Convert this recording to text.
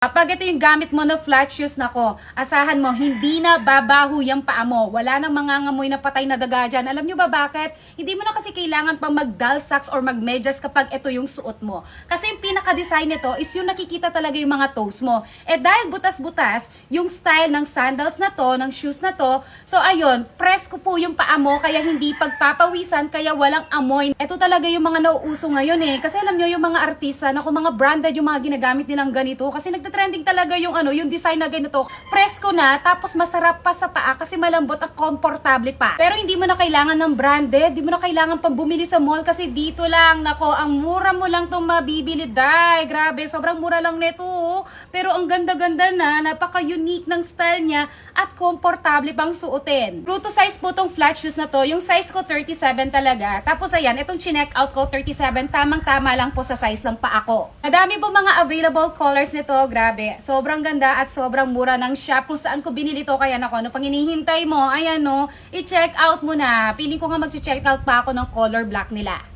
Kapag ito yung gamit mo na flat shoes, nako, asahan mo, hindi na babaho yung paa mo. Wala nang mangangamoy na patay na daga dyan. Alam nyo ba bakit? Hindi mo na kasi kailangan pang mag-dull socks or mag-medyas kapag ito yung suot mo. Kasi yung pinaka-design nito is yung nakikita talaga yung mga toes mo. Dahil butas-butas, yung style ng sandals na to, ng shoes na to, so ayun, press ko po yung paa mo, kaya hindi pagpapawisan, kaya walang amoy. Ito talaga yung mga nauuso ngayon Kasi alam nyo, yung mga artista, naku, mga branded yung mga ginagamit nilang ganito. Kasi trending talaga yung yung design na ganito. Press ko na, tapos masarap pa sa paa kasi malambot at komportable pa. Pero hindi mo na kailangan ng branded, hindi mo na kailangan pang bumili sa mall kasi dito lang, nako, ang mura mo lang itong mabibili, day. Grabe, sobrang mura lang nito. Pero ang ganda-ganda na, napaka-unique ng style niya at komportable pang suotin. True to size po tong flat shoes na to. Yung size ko 37 talaga. Tapos ayan, itong chinek out ko 37, tamang-tama lang po sa size ng paa ko. Madami po mga available colors nito. Grabe, sobrang ganda at sobrang mura ng shop kung saan ko binili to. Kaya nako, ano pang hinihintay mo? Ayan i-check out mo na. Feeling ko nga mag-check out pa ako ng color black nila.